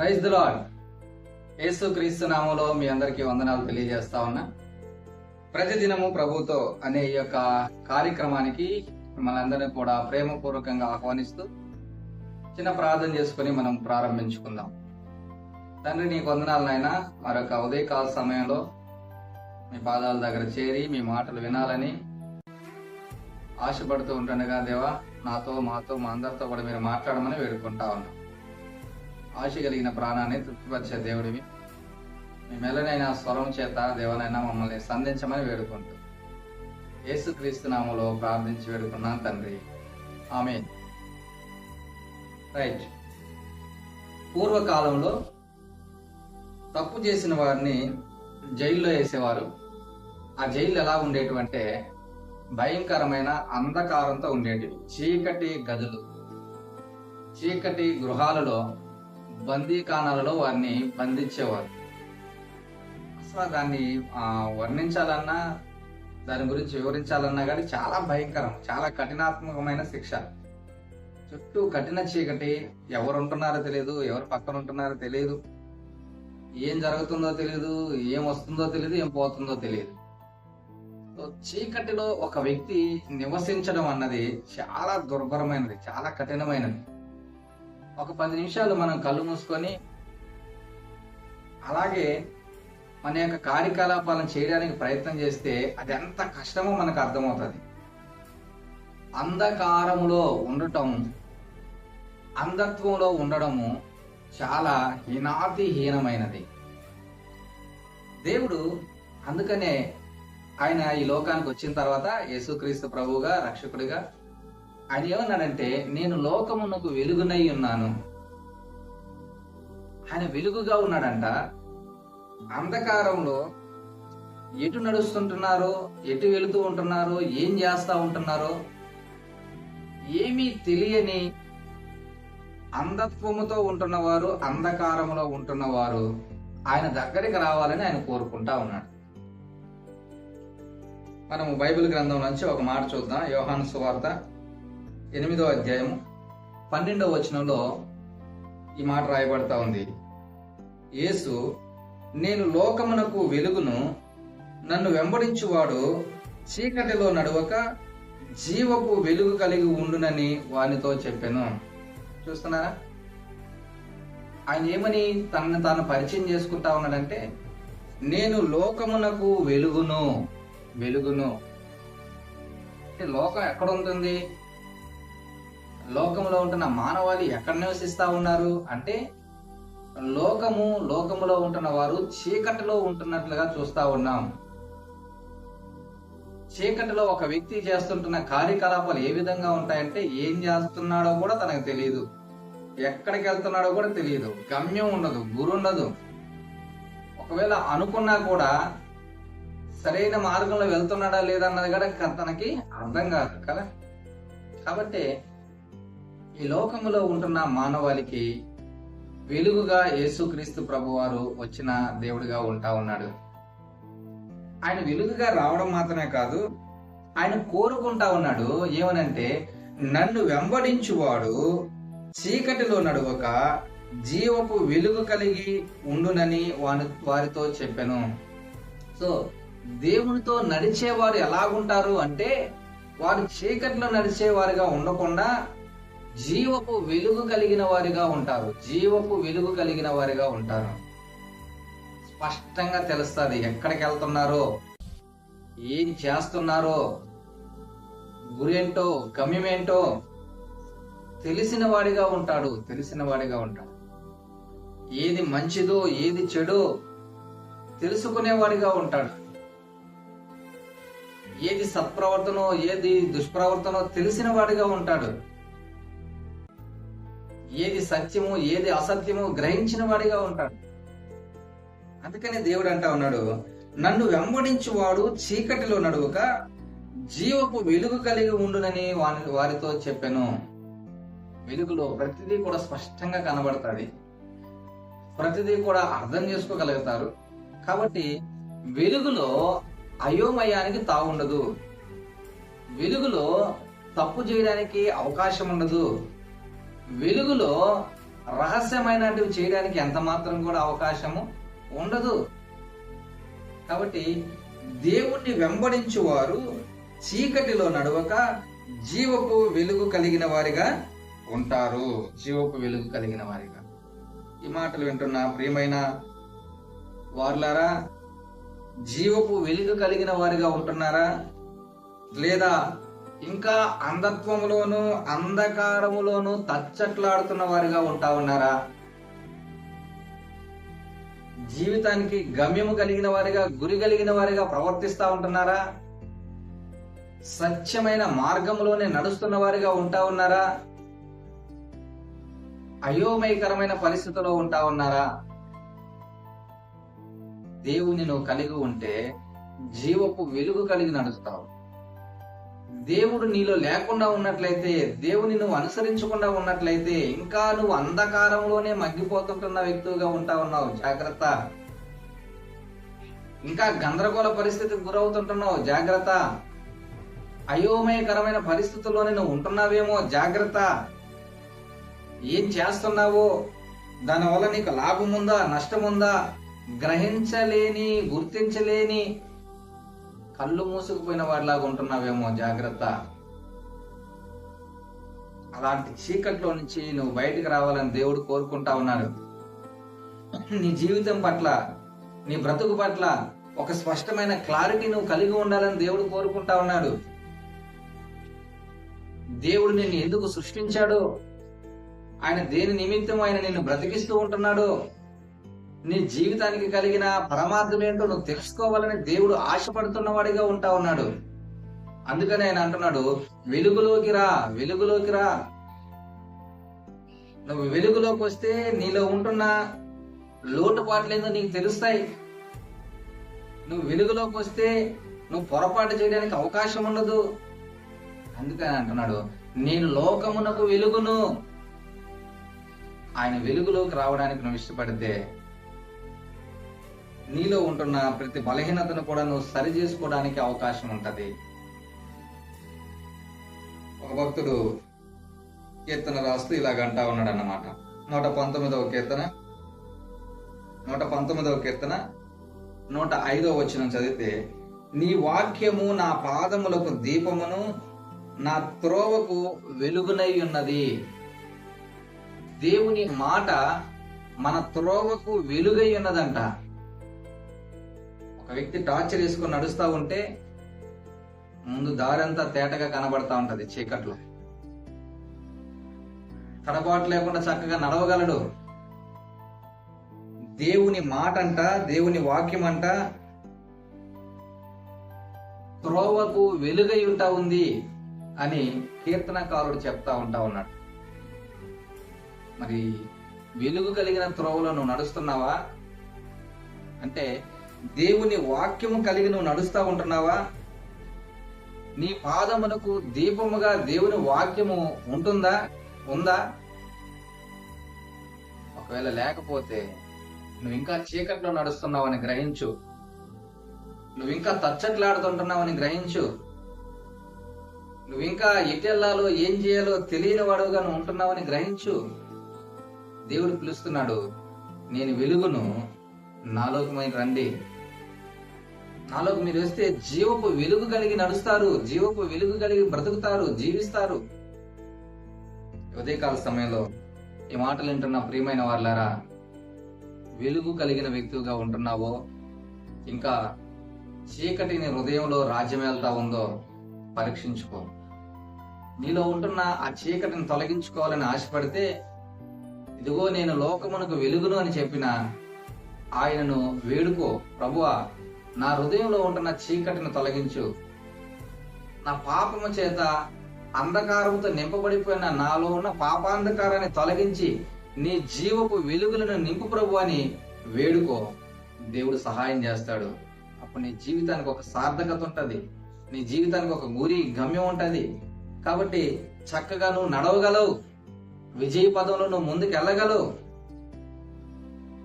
Praise the lord. యేసు క్రీస్తు నామములో మీ అందరికీ వందనాలు తెలియజేస్తా ఉన్నా. ప్రతిదినము ప్రభుతో అనే ఈ యొక్క కార్యక్రమానికి మిమ్మల్ని అందరినీ కూడా ప్రేమపూర్వకంగా ఆహ్వానిస్తూ చిన్న ప్రార్థన చేసుకుని మనం ప్రారంభించుకుందాం. తండ్రి, నీకు వందనాలు నాయనా. మరొక ఉదయకాల సమయంలో మీ పాదాల దగ్గర చేరి మీ మాటలు వినాలని ఆశపడుతూ ఉంటుండగా దేవా, నాతో మాతో మా అందరితో కూడా మీరు మాట్లాడమని వేడుకుంటా ఉన్నాం. ఆశ కలిగిన ప్రాణాన్ని తృప్తిపరిచే దేవుడివి, మీ మెల్లనైనా స్వరం చేత దేవనైనా మమ్మల్ని సంధించమని వేడుకుంటూ యేసుక్రీస్తు నామములో ప్రార్థించి వేడుకున్నాను తండ్రి, ఆమేన్. రైట్. పూర్వకాలంలో తప్పు చేసిన వారిని జైల్లో వేసేవారు. ఆ జైలు ఎలా ఉండేటివంటే భయంకరమైన అంధకారంతో ఉండేటివి. చీకటి గదులు, చీకటి గృహాలలో, బందీఖానాలలో వారిని బంధించేవారు. అసలు దాన్ని వర్ణించాలన్నా, దాని గురించి వివరించాలన్నా కానీ చాలా భయంకరం, చాలా కఠినాత్మకమైన శిక్ష. చుట్టూ కఠిన చీకటి, ఎవరు ఉంటున్నారో తెలియదు, ఎవరు పక్కన ఉంటున్నారో తెలియదు, ఏం జరుగుతుందో తెలియదు, ఏం వస్తుందో తెలియదు, ఏం పోతుందో తెలియదు. చీకటిలో ఒక వ్యక్తి నివసించడం అన్నది చాలా దుర్భరమైనది, చాలా కఠినమైనది. ఒక 10 నిమిషాలు మనం కళ్ళు మూసుకొని అలాగే మన యొక్క కార్యకలాపాలను చేయడానికి ప్రయత్నం చేస్తే అది ఎంత కష్టమో మనకు అర్థమవుతుంది. అంధకారములో ఉండటం, అంధత్వంలో ఉండడము చాలా హీనాతిహీనమైనది. దేవుడు అందుకనే ఆయన ఈ లోకానికి వచ్చిన తర్వాత యేసుక్రీస్తు ప్రభువుగా, రక్షకుడిగా ఆయన ఏమన్నాడంటే, నేను లోకమునకు వెలుగునై ఉన్నాను. ఆయన వెలుగుగా ఉన్నాడంట. అంధకారంలో ఎటు నడుస్తుంటున్నారో, ఎటు వెళుతూ ఉంటున్నారో, ఏం చేస్తా ఉంటున్నారో ఏమీ తెలియని అంధత్వముతో ఉంటున్నవారు, అంధకారంలో ఉంటున్నవారు ఆయన దగ్గరికి రావాలని ఆయన కోరుకుంటా ఉన్నాడు. మనము బైబిల్ గ్రంథం నుంచి ఒక మాట చూద్దాం. యోహాను సువార్త 8వ అధ్యాయం 12వ వచనంలో ఈ మాట రాయబడతా ఉంది. యేసు, నేను లోకమునకు వెలుగును, నన్ను వెంబడించువాడు చీకటిలో నడవక జీవపు వెలుగు కలిగి ఉండునని వానితో చెప్పాను. చూస్తున్నారా, ఆయన ఏమని తనను తాను పరిచయం చేసుకుంటా ఉన్నాడంటే, నేను లోకమునకు వెలుగును. వెలుగును అంటే లోకం ఎక్కడ ఉంటుంది? లోకంలో ఉంటున్న మానవాళి ఎక్కడ నివసిస్తా ఉన్నారు అంటే, లోకములో ఉంటున్న వారు చీకటిలో ఉంటున్నట్లుగా చూస్తా ఉన్నాం. చీకటిలో ఒక వ్యక్తి చేస్తుంటున్న కార్యకలాపాలు ఏ విధంగా ఉంటాయంటే, ఏం చేస్తున్నాడో కూడా తనకు తెలియదు, ఎక్కడికి వెళ్తున్నాడో కూడా తెలియదు, గమ్యం ఉండదు, గురి ఉండదు. ఒకవేళ అనుకున్నా కూడా సరైన మార్గంలో వెళ్తున్నాడా లేదా అన్నది కూడా తనకి అర్థం కాదు కదా. కాబట్టి ఈ లోకములో ఉంటున్న మానవాళికి వెలుగుగా యేసుక్రీస్తు ప్రభువారు వచ్చిన దేవుడిగా ఉంటా ఉన్నాడు. ఆయన వెలుగుగా రావడం మాత్రమే కాదు, ఆయన కోరుకుంటా ఉన్నాడు. ఏమనంటే, నన్ను వెంబడించువాడు చీకటిలో నడవక జీవపు వెలుగు కలిగి ఉండునని వారితో చెప్పాను. సో దేవునితో నడిచేవారు ఎలాగుంటారు అంటే, వారు చీకటిలో నడిచేవారిగా ఉండకుండా జీవపు వెలుగు కలిగిన వారిగా ఉంటారు. జీవపు వెలుగు కలిగిన వారిగా ఉంటారు. స్పష్టంగా తెలుస్తుంది ఎక్కడికి వెళ్తున్నారో, ఏం చేస్తున్నారో, గురేంటో, గమ్యమేంటో తెలిసిన వాడిగా ఉంటాడు. ఏది మంచిదో, ఏది చెడో తెలుసుకునేవాడిగా ఉంటాడు. ఏది సత్ప్రవర్తనో, ఏది దుష్ప్రవర్తనో తెలిసిన వాడిగా ఉంటాడు. ఏది సత్యము, ఏది అసత్యము గ్రహించిన వాడిగా ఉంటాడు. అందుకని దేవుడు అంటా ఉన్నాడు, నన్ను వెంబడించువాడు చీకటిలో నడువక జీవపు వెలుగు కలిగి ఉండునని వారితో చెప్పాను. వెలుగులో ప్రతిదీ కూడా స్పష్టంగా కనబడుతుంది, ప్రతిదీ కూడా అర్థం చేసుకోగలుగుతారు. కాబట్టి వెలుగులో అయోమయానికి తావుండదు, వెలుగులో తప్పు చేయడానికి అవకాశం ఉండదు, వెలుగులో రహస్యమైనటివి చేయడానికి ఎంత మాత్రం కూడా అవకాశము ఉండదు. కాబట్టి దేవుణ్ణి వెంబడించు వారు చీకటిలో నడవక జీవపు వెలుగు కలిగిన వారిగా ఉంటారు. జీవపు వెలుగు కలిగిన వారిగా. ఈ మాటలు వింటున్న ప్రియమైన వారులారా, జీవపు వెలుగు కలిగిన వారిగా ఉంటున్నారా? లేదా ఇంకా అంధత్వములోను అంధకారములోను తచ్చట్లాడుతున్న వారిగా ఉంటా ఉన్నారా? జీవితానికి గమ్యము కలిగిన వారిగా, గురి కలిగిన వారిగా ప్రవర్తిస్తా ఉంటున్నారా? సత్యమైన మార్గంలోనే నడుస్తున్న వారిగా ఉంటా ఉన్నారా? అయోమయకరమైన పరిస్థితిలో ఉంటా ఉన్నారా? దేవుని నువ్వు కలిగి ఉంటే జీవపు వెలుగు కలిగి నడుస్తావు. దేవుడు నీలో లేకుండా ఉన్నట్లయితే, దేవుని నువ్వు అనుసరించకుండా ఉన్నట్లయితే ఇంకా నువ్వు అంధకారంలోనే మగ్గిపోతుంటున్న వ్యక్తిగా ఉంటా ఉన్నావు. జాగ్రత్త. ఇంకా గందరగోళ పరిస్థితికి గురవుతుంటున్నావు. జాగ్రత్త. అయోమయకరమైన పరిస్థితుల్లోనే నువ్వు ఉంటున్నావేమో. జాగ్రత్త. ఏం చేస్తున్నావో, దానివల్ల నీకు లాభం ఉందా, నష్టం ఉందా, గ్రహించలేని, గుర్తించలేని, కళ్ళు మూసుకుపోయిన వాడిలాగా ఉంటున్నావేమో. జాగ్రత్త. అలాంటి చీకట్లో నుంచి నువ్వు బయటకు రావాలని దేవుడు కోరుకుంటా ఉన్నాడు. నీ జీవితం పట్ల, నీ బ్రతుకు పట్ల ఒక స్పష్టమైన క్లారిటీ నువ్వు కలిగి ఉండాలని దేవుడు కోరుకుంటా ఉన్నాడు. దేవుడు నిన్ను ఎందుకు సృష్టించాడు, ఆయన దేని నిమిత్తం ఆయన నిన్ను బ్రతికిస్తూ ఉంటున్నాడు, నీ జీవితానికి కలిగిన పరమార్థం ఏంటో నువ్వు తెలుసుకోవాలని దేవుడు ఆశపడుతున్న వాడిగా ఉంటా ఉన్నాడు. అందుకని ఆయన అంటున్నాడు, వెలుగులోకి రా, వెలుగులోకి రా. నువ్వు వెలుగులోకి వస్తే నీలో ఉంటున్న లోటుపాట్లేందో నీకు తెలుస్తాయి. నువ్వు వెలుగులోకి వస్తే నువ్వు పొరపాటు చేయడానికి అవకాశం ఉండదు. అందుకని అంటున్నాడు, నేను లోకమునకు వెలుగును. ఆయన వెలుగులోకి రావడానికి నువ్వు ఇష్టపడితే నీలో ఉంటున్న ప్రతి బలహీనతను కూడా నువ్వు సరి చేసుకోవడానికి అవకాశం ఉంటది. ఒక భక్తుడు కీర్తన రాస్తూ ఇలాగంటా ఉన్నాడు అన్నమాట. 119వ కీర్తన 105వ వచనం చదివితే, నీ వాక్యము నా పాదములకు దీపమును, నా త్రోవకు వెలుగునై ఉన్నది. దేవుని మాట మన త్రోవకు వెలుగై ఉన్నదంట. ఒక వ్యక్తి టార్చర్ వేసుకొని నడుస్తా ఉంటే ముందు దారంతా తేటగా కనబడతా ఉంటది. చీకట్లో తడబాటు లేకుండా చక్కగా నడవగలడు. దేవుని మాట అంట, దేవుని వాక్యం అంట త్రోవకు వెలుగై ఉంటా ఉంది అని కీర్తనకారుడు చెప్తా ఉంటా ఉన్నాడు. మరి వెలుగు కలిగిన త్రోవలో నువ్వు నడుస్తున్నావా? అంటే దేవుని వాక్యము కలిగి నువ్వు నడుస్తా ఉంటున్నావా? నీ పాదమునకు దీపముగా దేవుని వాక్యము ఉంటుందా, ఉందా? ఒకవేళ లేకపోతే నువ్వు ఇంకా చీకట్లో నడుస్తున్నావని గ్రహించు. నువ్వు ఇంకా తచ్చట్లాడుతుంటున్నావని గ్రహించు. నువ్వు ఇంకా ఎటెల్లాలో ఏం చేయాలో తెలియని వాడుగా నువ్వు ఉంటున్నావని గ్రహించు. దేవుడు పిలుస్తున్నాడు, నేను వెలుగును, నాలోకి మీరు రండి. నాలోకి మీరు వస్తే జీవపు వెలుగు కలిగి నడుస్తారు, జీవపు వెలుగు కలిగి బ్రతుకుతారు, జీవిస్తారు. ఉదయకాల సమయంలో ఈ మాటలు వింటున్న ప్రియమైన వాళ్ళారా, వెలుగు కలిగిన వ్యక్తిగా ఉంటున్నావో, ఇంకా చీకటిని హృదయంలో రాజ్యం వెళ్తా ఉందో పరీక్షించుకో. నీలో ఉంటున్న ఆ చీకటిని తొలగించుకోవాలని ఆశపడితే, ఇదిగో నేను లోకమునకు వెలుగును అని చెప్పిన ఆయనను వేడుకో. ప్రభువా, నా హృదయంలో ఉంటున్న చీకటిని తొలగించు. నా పాపము చేత అంధకారంతో నింపబడిపోయిన నాలో ఉన్న పాపాంధకారాన్ని తొలగించి నీ జీవపు వెలుగులను నింపు ప్రభు అని వేడుకో. దేవుడు సహాయం చేస్తాడు. అప్పుడు నీ జీవితానికి ఒక సార్థకత ఉంటది, నీ జీవితానికి ఒక గురి, గమ్యం ఉంటది. కాబట్టి చక్కగా నువ్వు నడవగలవు, విజయ పదంలో నువ్వు ముందుకు వెళ్ళగలవు.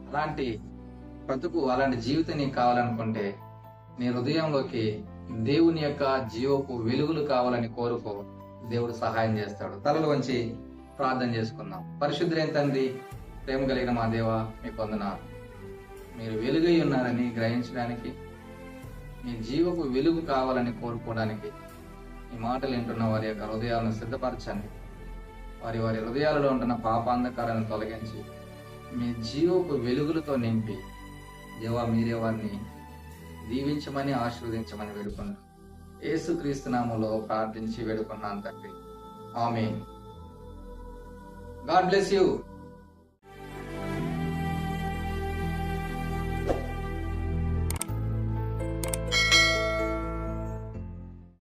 అలాంటి బ్రతుకు, అలాంటి జీవితం నీకు కావాలనుకుంటే నీ హృదయంలోకి దేవుని యొక్క జీవపు వెలుగులు కావాలని కోరుకో. దేవుడు సహాయం చేస్తాడు. తలలు వంచి ప్రార్థన చేసుకుందాం. పరిశుద్ధులైన తండ్రి, ప్రేమ కలిగిన మా దేవ, మీకు వందనాలు. మీరు వెలుగై ఉన్నారని గ్రహించడానికి, మీ జీవపు వెలుగు కావాలని కోరుకోవడానికి ఈ మాటలు వింటున్న వారి యొక్క హృదయాలను సిద్ధపరచండి. వారి హృదయాలలో ఉంటున్న పాపాంధకారాన్ని తొలగించి మీ జీవపు వెలుగులతో నింపి దేవా, మీరే వారిని దీవించమని ఆశీర్వదించమని వేడుకున్నాను. యేసుక్రీస్తు నామములో ప్రార్థించి వేడుకున్నాను తండ్రి. ఆమేన్. God bless you.